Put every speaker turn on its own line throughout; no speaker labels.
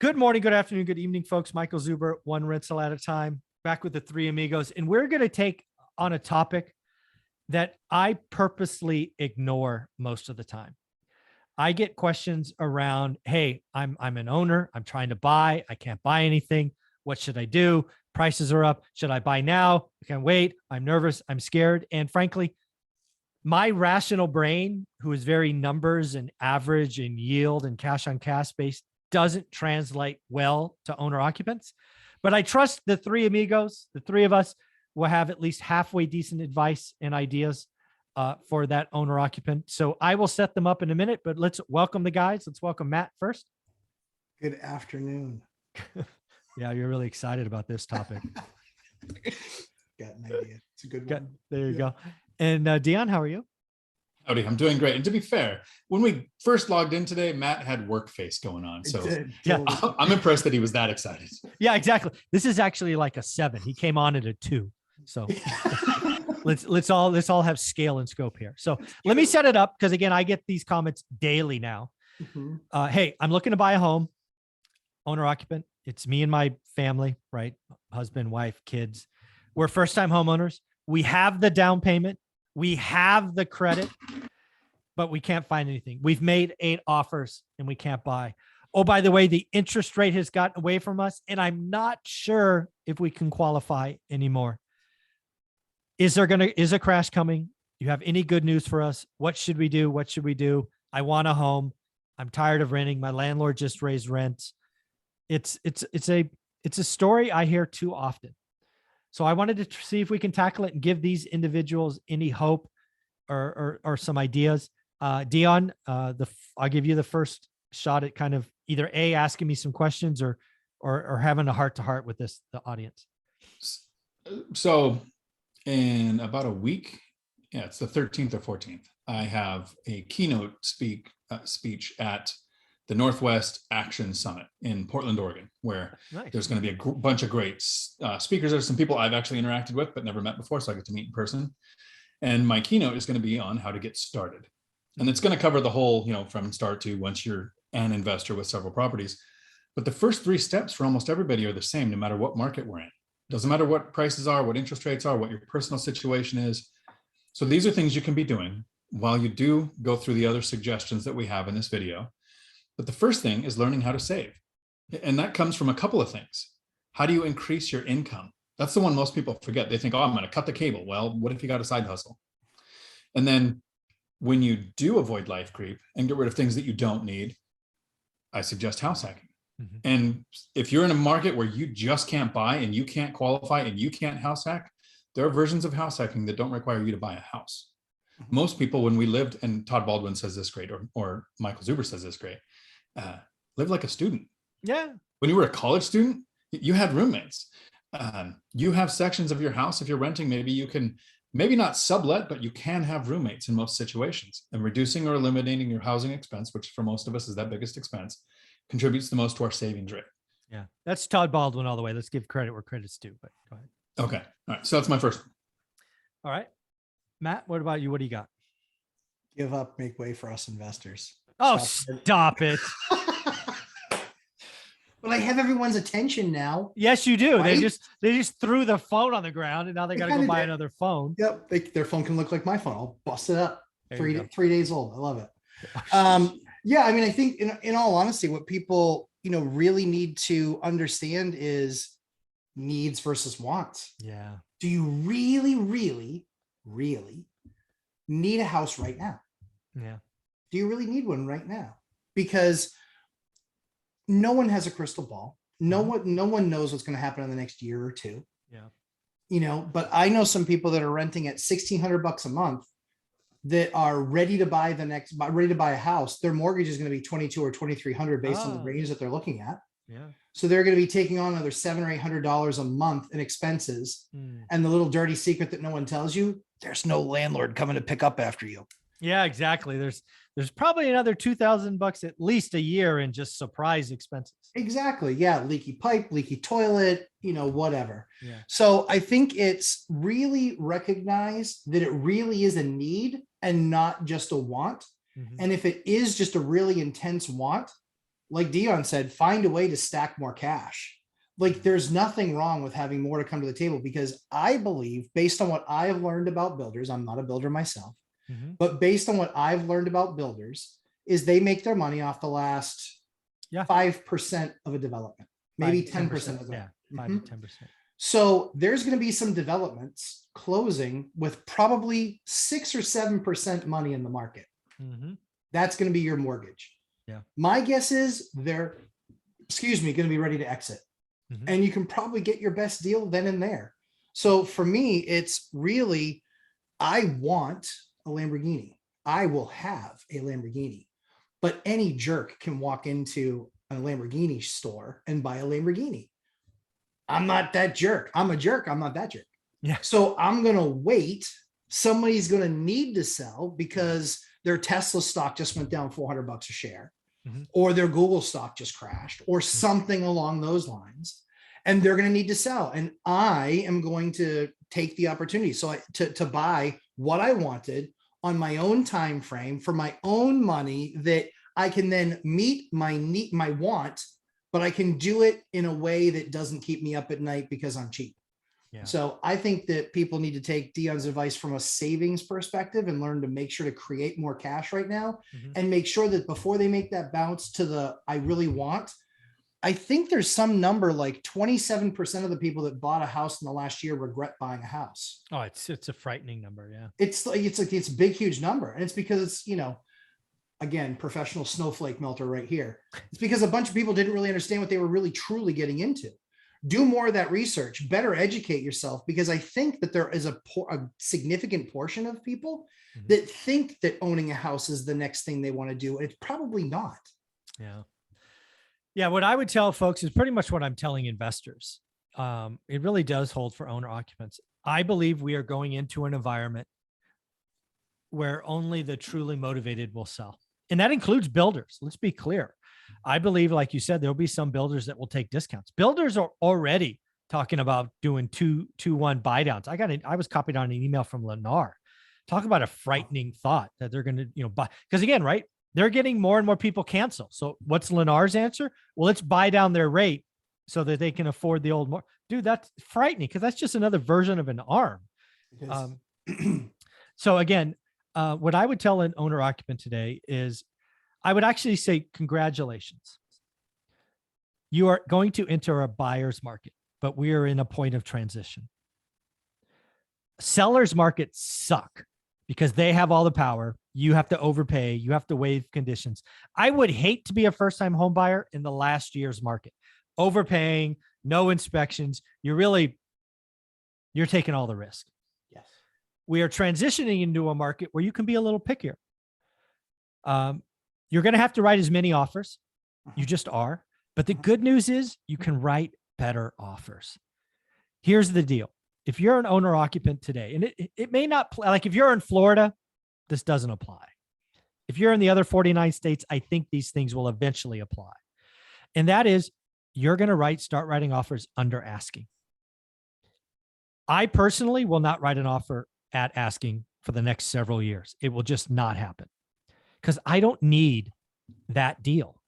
Good morning, good afternoon, good evening, folks. Michael Zuber, one rental at a time, back with the three amigos. And we're going to take on a topic that I purposely ignore most of the time. I get questions around, hey, I'm an owner. I'm trying to buy. I can't buy anything. What should I do? Prices are up. Should I buy now? I can't wait. I'm nervous. I'm scared. And frankly, my rational brain, who is very numbers and average and yield and cash on cash based, doesn't translate well to owner occupants. But I trust the three amigos, the three of us will have at least halfway decent advice and ideas for that owner occupant. So I will set them up in a minute, but let's welcome the guys. Let's welcome Matt first.
Good afternoon.
Yeah, you're really excited about this topic.
Got an idea. It's a good one.
There you go. And Dion, how are you?
Howdy, I'm doing great. And to be fair, when we first logged in today, Matt had work face going on. So
yeah,
I'm impressed that he was that excited.
Yeah, exactly. This is actually like a 7. He came on at a 2. So let's all have scale and scope here. So let me set it up, because again, I get these comments daily now.
Mm-hmm.
Hey, I'm looking to buy a home, owner occupant. It's me and my family, right? Husband, wife, kids. We're first-time homeowners. We have the down payment. We have the credit, but we can't find anything. We've made 8 offers and we can't buy. Oh, by the way, the interest rate has gotten away from us, and I'm not sure if we can qualify anymore. Is a crash coming? You have any good news for us? What should we do? What should we do? I want a home. I'm tired of renting. My landlord just raised rents. It's a story I hear too often. So I wanted to see if we can tackle it and give these individuals any hope or some ideas. Dion, I'll give you the first shot at kind of either asking me some questions or having a heart-to-heart with the audience.
So in about a week, it's the 13th or 14th, I have a keynote speech at the Northwest Action Summit in Portland, Oregon, where there's going to be a bunch of great speakers. There's some people I've actually interacted with, but never met before, so I get to meet in person. And my keynote is going to be on how to get started. And it's going to cover the whole, from start to once you're an investor with several properties. But the first 3 steps for almost everybody are the same, no matter what market we're in. Doesn't matter what prices are, what interest rates are, what your personal situation is. So these are things you can be doing while you do go through the other suggestions that we have in this video. But the first thing is learning how to save. And that comes from a couple of things. How do you increase your income? That's the one most people forget. They think, oh, I'm going to cut the cable. Well, what if you got a side hustle? And then when you do avoid life creep and get rid of things that you don't need, I suggest house hacking. Mm-hmm. And if you're in a market where you just can't buy and you can't qualify and you can't house hack, there are versions of house hacking that don't require you to buy a house. Mm-hmm. Most people, when we lived, and Todd Baldwin says this great, or Michael Zuber says this great, live like a student.
Yeah.
When you were a college student, you had roommates. You have sections of your house. If you're renting, maybe you can, maybe not sublet, but you can have roommates in most situations. And reducing or eliminating your housing expense, which for most of us is that biggest expense, contributes the most to our savings rate.
Yeah, that's Todd Baldwin all the way. Let's give credit where credit's due, but go ahead.
Okay. All right. So that's my first one.
All right. Matt, what about you? What do you got?
Give up, make way for us investors.
Oh, stop it.
Well, I have everyone's attention now.
Yes, you do.
Right?
They just threw the phone on the ground and now they got to go buy another phone.
Yep. Their phone can look like my phone. I'll bust it up. 3 days old. I love it. Yeah. I mean, I think in all honesty, what people, really need to understand is needs versus wants.
Yeah.
Do you really, really, really need a house right now?
Yeah.
Do you really need one right now? Because no one has a crystal ball. No one knows what's going to happen in the next year or two.
Yeah.
But I know some people that are renting at $1,600 a month that are ready to buy a house. Their mortgage is going to be $2,200 or $2,300 based on the range that they're looking at.
Yeah.
So they're going to be taking on another $700 or $800 a month in expenses. And the little dirty secret that no one tells you, there's no landlord coming to pick up after you.
Yeah, exactly. There's probably another $2,000 at least a year in just surprise expenses.
Exactly. Yeah. Leaky pipe, leaky toilet, whatever.
Yeah.
So I think it's really recognized that it really is a need and not just a want. Mm-hmm. And if it is just a really intense want, like Dion said, find a way to stack more cash. Like there's nothing wrong with having more to come to the table, because I believe, based on what I have learned about builders, I'm not a builder myself,
Mhm.
but based on what I've learned about builders, is they make their money off the last 5% of a development, maybe 10% of
Yeah,
that.
5 to 10%.
So there's going to be some developments closing with probably 6 or 7% money in the market.
Mhm.
That's going to be your mortgage.
Yeah.
My guess is they're, going to be ready to exit.
Mhm.
And you can probably get your best deal then and there. So for me, it's really, I want a Lamborghini. I will have a Lamborghini, but any jerk can walk into a Lamborghini store and buy a Lamborghini. I'm not that jerk. I'm a jerk. I'm not that jerk.
Yeah.
So I'm going to wait. Somebody's going to need to sell because their Tesla stock just went down $400 a share,
Mhm.
or their Google stock just crashed, or something along those lines. And they're going to need to sell. And I am going to take the opportunity. So to buy what I wanted on my own time frame for my own money, that I can then meet my need, my want, but I can do it in a way that doesn't keep me up at night because I'm cheap.
Yeah.
So I think that people need to take Dion's advice from a savings perspective and learn to make sure to create more cash right now,
Mhm.
and make sure that before they make that bounce to the I really want. I think there's some number like 27% of the people that bought a house in the last year regret buying a house.
Oh, it's a frightening number. Yeah.
It's a big, huge number. And it's because it's, again, professional snowflake melter right here. It's because a bunch of people didn't really understand what they were really truly getting into. Do more of that research, better educate yourself, because I think that there is a significant portion of people
Mhm.
that think that owning a house is the next thing they want to do. And it's probably not.
Yeah. Yeah. What I would tell folks is pretty much what I'm telling investors. It really does hold for owner occupants. I believe we are going into an environment where only the truly motivated will sell. And that includes builders. Let's be clear. I believe, like you said, there'll be some builders that will take discounts. Builders are already talking about doing 2-1 buy downs. I was copied on an email from Lennar. Talk about a frightening thought that they're going to, buy. Because again, right, they're getting more and more people cancel. So what's Lennar's answer? Well, let's buy down their rate so that they can afford the old more. Dude, that's frightening, because that's just another version of an ARM. So again, what I would tell an owner occupant today is, I would actually say, congratulations. You are going to enter a buyer's market, but we are in a point of transition. Sellers markets suck because they have all the power. You have to overpay. You have to waive conditions. I would hate to be a first-time home buyer in the last year's market. Overpaying, no inspections. You're taking all the risk.
Yes.
We are transitioning into a market where you can be a little pickier. You're going to have to write as many offers. You just are. But the good news is you can write better offers. Here's the deal. If you're an owner occupant today, and it may not, like if you're in Florida, this doesn't apply. If you're in the other 49 states, I think these things will eventually apply. And that is, you're going to start writing offers under asking. I personally will not write an offer at asking for the next several years. It will just not happen, because I don't need that deal.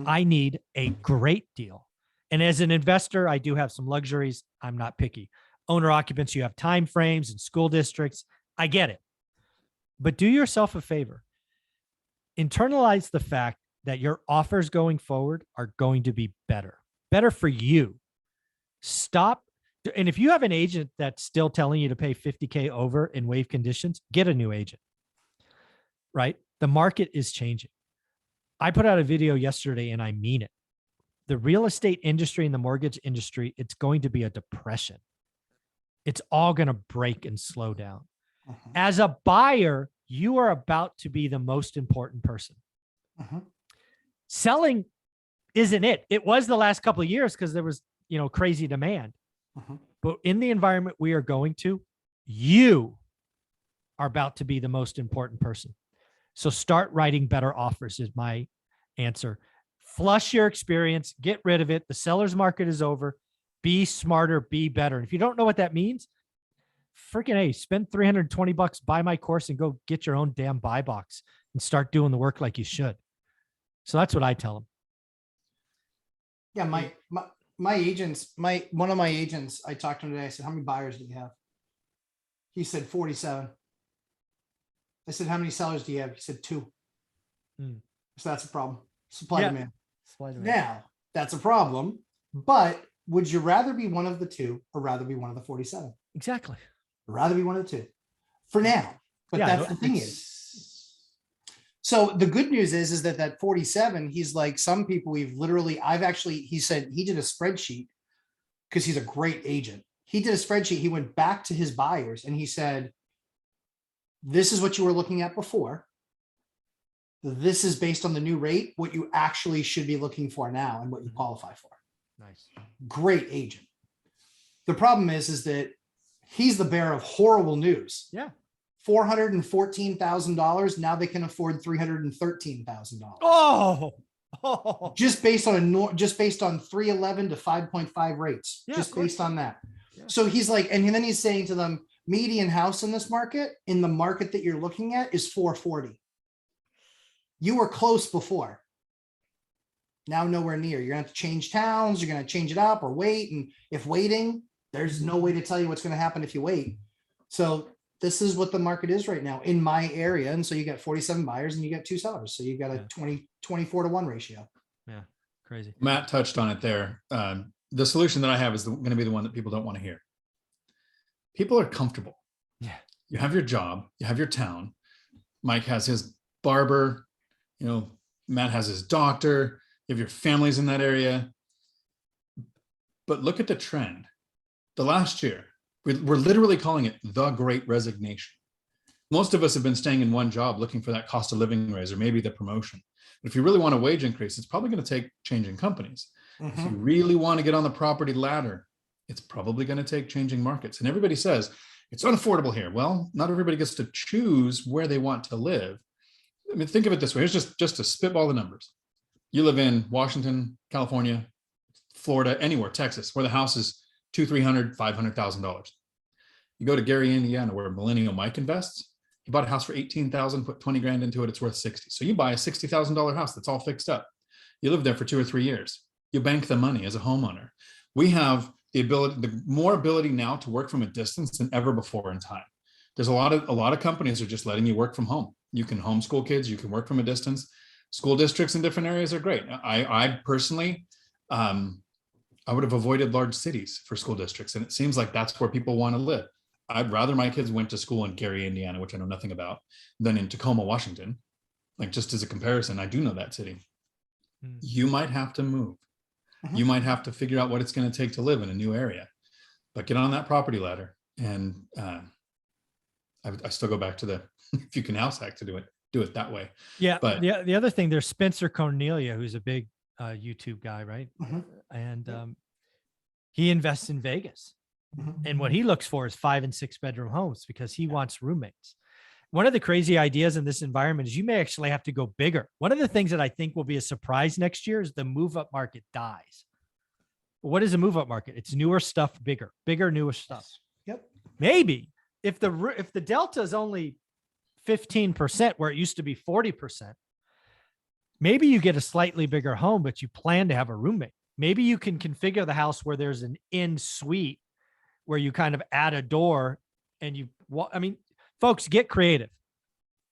I need a great deal. And as an investor, I do have some luxuries. I'm not picky. Owner occupants, you have time frames and school districts. I get it. But do yourself a favor. Internalize the fact that your offers going forward are going to be better for you. Stop. And if you have an agent that's still telling you to pay $50K over in waive conditions, get a new agent, right? The market is changing. I put out a video yesterday and I mean it. The real estate industry and the mortgage industry, it's going to be a depression. It's all going to break and slow down. As a buyer, you are about to be the most important person. Selling isn't it. It was the last couple of years because there was, crazy demand. But in the environment we are going to, you are about to be the most important person. So start writing better offers is my answer. Flush your experience, get rid of it. The seller's market is over. Be smarter, be better. And if you don't know what that means, freaking A, spend $320, buy my course and go get your own damn buy box and start doing the work like you should. So that's what I tell them.
Yeah, my agents, one of my agents, I talked to him today. I said, how many buyers do you have? He said 47. I said, how many sellers do you have? He said 2. So that's a problem. Supply
Yeah.
demand.
Supply demand.
Now that's a problem, but would you rather be one of the 2 or rather be one of the 47?
Exactly.
Rather be one of the 2 for now. But
Yeah,
that's the thing is. So the good news is that 47, he's like, some people he said he did a spreadsheet because he's a great agent. He did a spreadsheet. He went back to his buyers and he said, this is what you were looking at before. This is based on the new rate, what you actually should be looking for now and what you qualify for.
Nice.
Great agent. The problem is that he's the bearer of horrible news.
Yeah.
$414,000. Now they can afford $313,000.
Oh,
Just based on 311 to 5.5 rates,
Yeah,
just
of course.
based on that.
Yeah.
So he's like, and then he's saying to them, median house in this market, in the market that you're looking at, is 440. You were close before. Now nowhere near. You're gonna have to change towns. You're gonna change it up or wait. And if waiting, there's no way to tell you what's going to happen if you wait. So this is what the market is right now in my area. And so you got 47 buyers and you got 2 sellers. So you got a 24 to 1 ratio.
Yeah. Crazy.
Matt touched on it there. The solution that I have is going to be the one that people don't want to hear. People are comfortable.
Yeah.
You have your job, you have your town. Mike has his barber, Matt has his doctor, you have your families in that area. But look at the trend. The last year, we're literally calling it the Great Resignation. Most of us have been staying in one job looking for that cost of living raise or maybe the promotion. But if you really want a wage increase, it's probably going to take changing companies. If you really want to get on the property ladder, it's probably going to take changing markets. And everybody says it's unaffordable here. Well, not everybody gets to choose where they want to live. I mean, think of it this way. Here's just to spitball the numbers. You live in Washington, California, Florida, anywhere, Texas, where the house is $200,000, $300,000, $500,000. You go to Gary, Indiana, where Millennial Mike invests. He bought a house for $18,000, put 20 grand into it. It's worth 60. So you buy a $60,000 house that's all fixed up. You live there for 2 or 3 years. You bank the money as a homeowner. We have the more ability now to work from a distance than ever before in time. There's a lot of companies are just letting you work from home. You can homeschool kids. You can work from a distance. School districts in different areas are great. I personally, I would have avoided large cities for school districts. And it seems like that's where people want to live. I'd rather my kids went to school in Gary, Indiana, which I know nothing about, than in Tacoma, Washington. Like, just as a comparison, I do know that city. You might have to move. You might have to figure out what it's going to take to live in a new area, but get on that property ladder. And I still go back to the, if you can house hack to do it that way.
Yeah.
But
the other thing, there's Spencer Cornelia, who's a big YouTube guy, right? And he invests in Vegas. And what he looks for is 5 and 6 bedroom homes because he wants roommates. One of the crazy ideas in this environment is you may actually have to go bigger. One of the things that I think will be a surprise next year is the move-up market dies. What is a move-up market? It's newer stuff, bigger, newer stuff.
Yep.
Maybe if the delta is only 15% where it used to be 40%, maybe you get a slightly bigger home, but you plan to have a roommate. Maybe you can configure the house where there's an in suite where you kind of add a door and folks, get creative.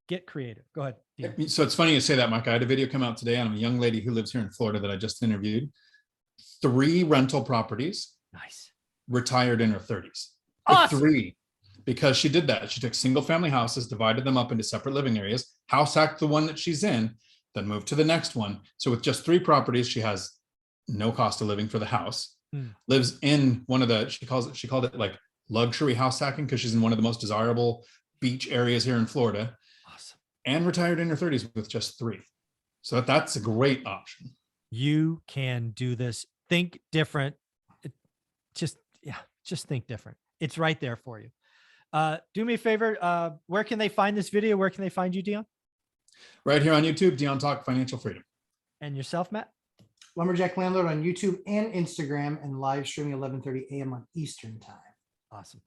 Get creative. Go ahead. Dean.
So it's funny you say that, Mike. I had a video come out today on a young lady who lives here in Florida that I just interviewed. 3 rental properties.
Nice.
Retired in her 30s.
Awesome.
3, because she did that. She took single family houses, divided them up into separate living areas, house hacked the one that she's in, then moved to the next one. So with just 3 properties, she has no cost of living for the house. Lives in one of the, she called it like luxury house hacking because she's in one of the most desirable beach areas here in Florida.
Awesome.
And retired in her 30s with just 3. So that's a great option.
You can do this. Think different. Just think different. It's right there for you. Do me a favor. Where can they find this video? Where can they find you, Dion?
Right here on YouTube, Dion Talk Financial Freedom.
And yourself, Matt?
Lumberjack Landlord on YouTube and Instagram, and live streaming 11:30 a.m. on Eastern time.
Awesome.